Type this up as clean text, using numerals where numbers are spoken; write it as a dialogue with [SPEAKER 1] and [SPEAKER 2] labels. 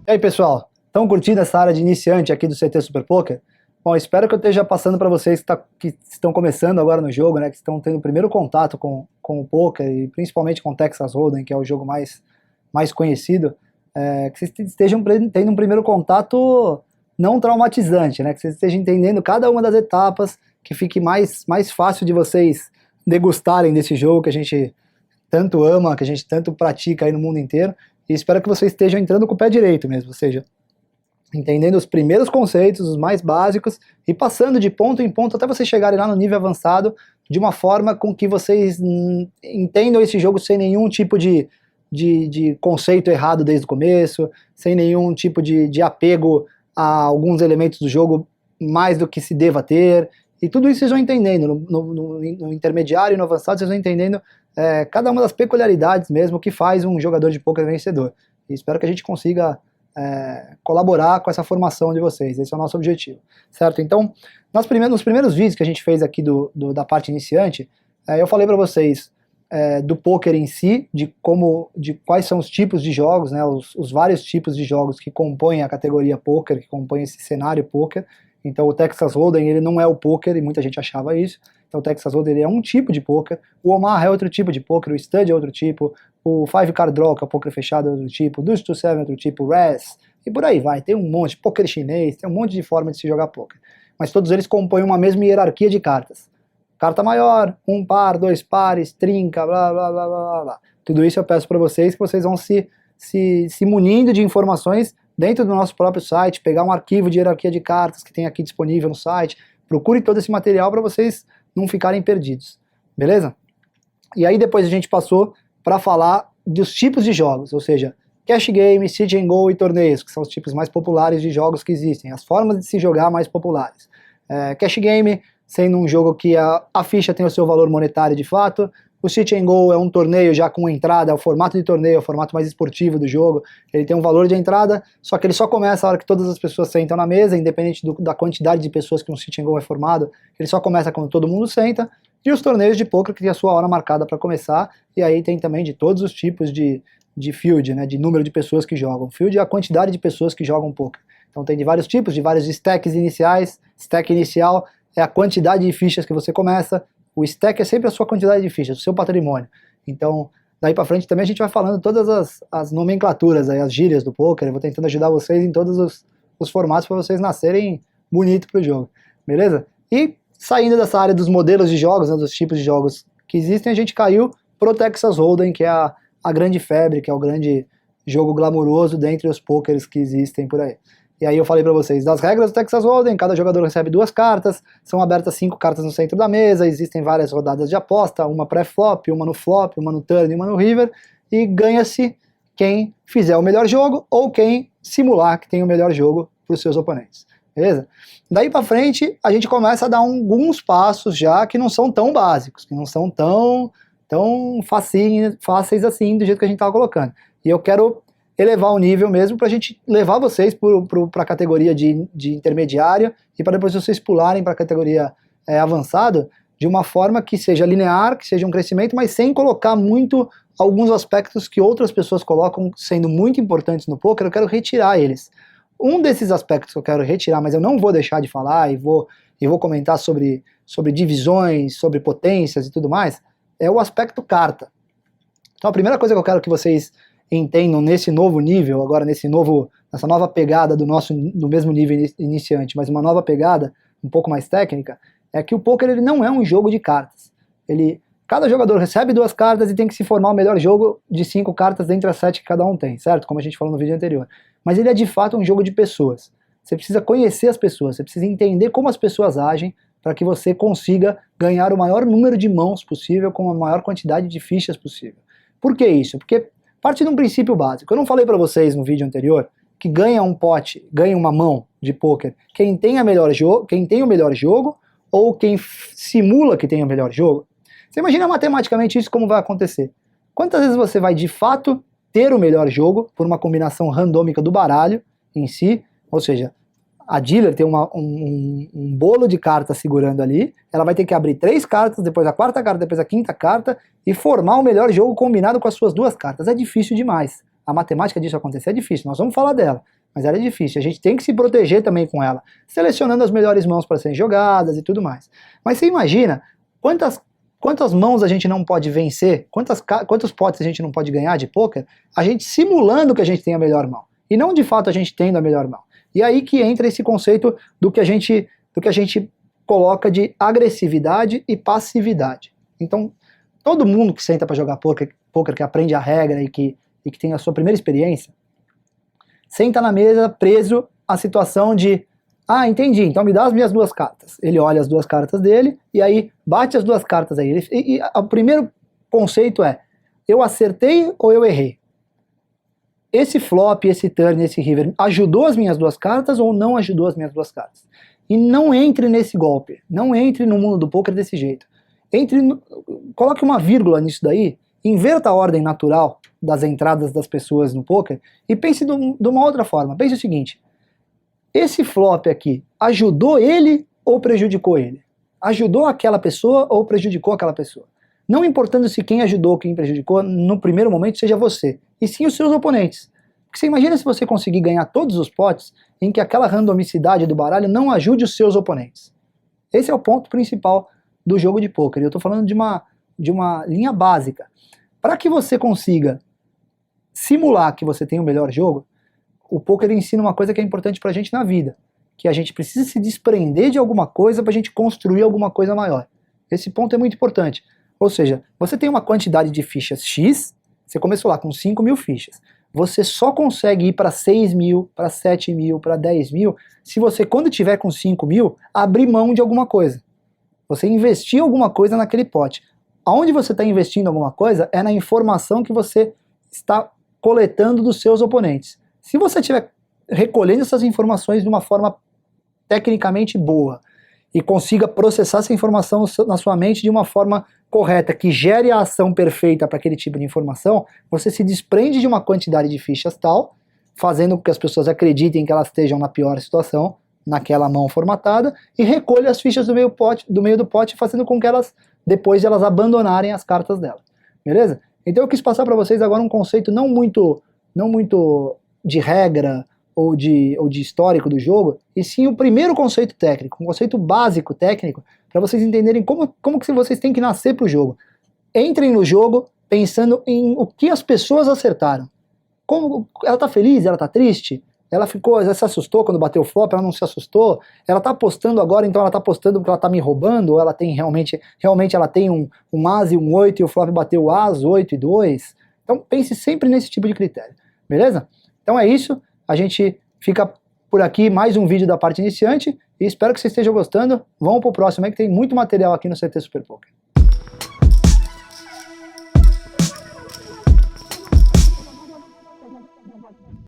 [SPEAKER 1] E aí, pessoal, estão curtindo essa área de iniciante aqui do CT Super Poker? Bom, espero que eu esteja passando para vocês que estão começando agora no jogo, né, que estão tendo o primeiro contato com o poker e principalmente com o Texas Hold'em, que é o jogo mais conhecido, que vocês estejam tendo um primeiro contato não traumatizante, né, que vocês estejam entendendo cada uma das etapas, que fique mais fácil de vocês degustarem desse jogo que a gente tanto ama, que a gente tanto pratica aí no mundo inteiro. E espero que vocês estejam entrando com o pé direito mesmo, ou seja, entendendo os primeiros conceitos, os mais básicos, e passando de ponto em ponto até vocês chegarem lá no nível avançado, de uma forma com que vocês entendam esse jogo sem nenhum tipo de conceito errado desde o começo, sem nenhum tipo de apego a alguns elementos do jogo mais do que se deva ter, e tudo isso vocês vão entendendo, no intermediário e no avançado vocês vão entendendo cada uma das peculiaridades mesmo que faz um jogador de poker vencedor. E espero que a gente consiga colaborar com essa formação de vocês, esse é o nosso objetivo, certo? Então, nos primeiros vídeos que a gente fez aqui da parte iniciante, eu falei para vocês do poker em si, de quais são os tipos de jogos, né, os vários tipos de jogos que compõem a categoria poker, que compõem esse cenário poker. Então o Texas Hold'em, ele não é o poker, e muita gente achava isso. Então o Texas Hold'em, ele é um tipo de poker, o Omaha é outro tipo de poker, o Stud é outro tipo, o Five Card Draw, que é o poker fechado, é outro tipo, o Deuce to Seven é outro tipo, o Res, e por aí vai, tem um monte, poker chinês, tem um monte de forma de se jogar poker. Mas todos eles compõem uma mesma hierarquia de cartas. Carta maior, um par, dois pares, trinca, blá blá blá blá blá. Tudo isso eu peço para vocês, que vocês vão se munindo de informações dentro do nosso próprio site, pegar um arquivo de hierarquia de cartas que tem aqui disponível no site, procure todo esse material para vocês não ficarem perdidos, beleza? E aí depois a gente passou para falar dos tipos de jogos, ou seja, cash game, sit and go e torneios, que são os tipos mais populares de jogos que existem, as formas de se jogar mais populares. Cash game, sendo um jogo que a ficha tem o seu valor monetário de fato. O Sit and Go é um torneio já com entrada, é o formato de torneio, é o formato mais esportivo do jogo, ele tem um valor de entrada, só que ele só começa a hora que todas as pessoas sentam na mesa, independente da quantidade de pessoas que um Sit and Go é formado, ele só começa quando todo mundo senta. E os torneios de poker que tem a sua hora marcada para começar, e aí tem também de todos os tipos de field, né, de número de pessoas que jogam. Field é a quantidade de pessoas que jogam poker. Então tem de vários tipos, de vários stacks iniciais. Stack inicial é a quantidade de fichas que você começa. O stack é sempre a sua quantidade de fichas, o seu patrimônio. Então, daí pra frente também a gente vai falando todas as nomenclaturas, aí, as gírias do poker. Eu vou tentando ajudar vocês em todos os formatos para vocês nascerem bonito pro jogo, beleza? E saindo dessa área dos modelos de jogos, né, dos tipos de jogos que existem, a gente caiu pro Texas Hold'em, que é a grande febre, que é o grande jogo glamouroso dentre os pokers que existem por aí. E aí eu falei pra vocês das regras do Texas Hold'em, cada jogador recebe 2 cartas, são abertas 5 cartas no centro da mesa, existem várias rodadas de aposta, uma pré-flop, uma no flop, uma no turn e uma no river, e ganha-se quem fizer o melhor jogo ou quem simular que tem o melhor jogo para os seus oponentes, beleza? Daí pra frente a gente começa a dar alguns passos já que não são tão básicos, que não são tão fáceis assim do jeito que a gente tava colocando. E eu quero elevar o nível mesmo para a gente levar vocês para a categoria de intermediário e para depois vocês pularem para a categoria avançado de uma forma que seja linear, que seja um crescimento, mas sem colocar muito alguns aspectos que outras pessoas colocam sendo muito importantes no poker. Eu quero retirar eles. Um desses aspectos que eu quero retirar, mas eu não vou deixar de falar e vou comentar sobre divisões, sobre potências e tudo mais, é o aspecto carta. Então a primeira coisa que eu quero que vocês entendam nesse novo nível, agora nessa nova pegada do mesmo nível iniciante, mas uma nova pegada um pouco mais técnica, é que o poker ele não é um jogo de cartas. Cada jogador recebe 2 cartas e tem que se formar o melhor jogo de 5 cartas dentre as 7 que cada um tem, certo? Como a gente falou no vídeo anterior. Mas ele é de fato um jogo de pessoas. Você precisa conhecer as pessoas, você precisa entender como as pessoas agem para que você consiga ganhar o maior número de mãos possível com a maior quantidade de fichas possível. Por que isso? Porque parte de um princípio básico. Eu não falei para vocês no vídeo anterior que ganha um pote, ganha uma mão de poker quem tem o melhor jogo ou quem simula que tem o melhor jogo? Você imagina matematicamente isso como vai acontecer. Quantas vezes você vai de fato ter o melhor jogo por uma combinação randômica do baralho em si, ou seja, a dealer tem um bolo de cartas segurando ali, ela vai ter que abrir 3 cartas, depois a 4ª carta, depois a 5ª carta, e formar o melhor jogo combinado com as suas 2 cartas. É difícil demais. A matemática disso acontecer é difícil, nós vamos falar dela. mas ela é difícil. A gente tem que se proteger também com ela, selecionando as melhores mãos para serem jogadas e tudo mais. Mas você imagina quantas mãos a gente não pode vencer, quantos potes a gente não pode ganhar de pôquer, a gente simulando que a gente tem a melhor mão, e não de fato a gente tendo a melhor mão. E aí que entra esse conceito do que a gente coloca de agressividade e passividade. Então, todo mundo que senta para jogar pôquer, que aprende a regra e que tem a sua primeira experiência, senta na mesa preso à situação de entendi, então me dá as minhas 2 cartas. Ele olha as 2 cartas dele e aí bate as 2 cartas aí. O primeiro conceito é, eu acertei ou eu errei? Esse flop, esse turn, esse river ajudou as minhas 2 cartas ou não ajudou as minhas 2 cartas? E não entre nesse golpe, não entre no mundo do poker desse jeito. Coloque uma vírgula nisso daí, inverta a ordem natural das entradas das pessoas no poker e pense de uma outra forma. Pense o seguinte, esse flop aqui ajudou ele ou prejudicou ele? Ajudou aquela pessoa ou prejudicou aquela pessoa? Não importando se quem ajudou ou quem prejudicou no primeiro momento seja você, e sim os seus oponentes. Porque você imagina se você conseguir ganhar todos os potes em que aquela randomicidade do baralho não ajude os seus oponentes. Esse é o ponto principal do jogo de pôquer. Eu estou falando de uma linha básica. Para que você consiga simular que você tem o melhor jogo, o pôquer ensina uma coisa que é importante pra gente na vida, que a gente precisa se desprender de alguma coisa pra gente construir alguma coisa maior. Esse ponto é muito importante. Ou seja, você tem uma quantidade de fichas X, você começou lá com 5.000 fichas, você só consegue ir para 6.000, para 7.000, para 10.000, se você, quando tiver com 5.000, abrir mão de alguma coisa. Você investir alguma coisa naquele pote. Aonde você está investindo alguma coisa é na informação que você está coletando dos seus oponentes. Se você estiver recolhendo essas informações de uma forma tecnicamente boa e consiga processar essa informação na sua mente de uma forma correta, que gere a ação perfeita para aquele tipo de informação, você se desprende de uma quantidade de fichas tal, fazendo com que as pessoas acreditem que elas estejam na pior situação, naquela mão formatada, e recolha as fichas do meio do pote, fazendo com que elas, depois de elas abandonarem as cartas dela. Beleza? Então eu quis passar para vocês agora um conceito não muito de regra ou de histórico do jogo, e sim o primeiro conceito técnico, um conceito básico técnico, para vocês entenderem como que vocês têm que nascer para o jogo. Entrem no jogo pensando em o que as pessoas acertaram. Ela está feliz, ela está triste, ela se assustou quando bateu o flop, ela não se assustou, ela está apostando agora, então ela está apostando porque ela está me roubando, ou ela tem realmente ela tem um as e um 8 e o flop bateu o as, 8 e 2. Então pense sempre nesse tipo de critério, beleza? Então é isso, a gente fica por aqui, mais um vídeo da parte iniciante, e espero que vocês estejam gostando. Vamos pro próximo aí, que tem muito material aqui no CT Super Poker.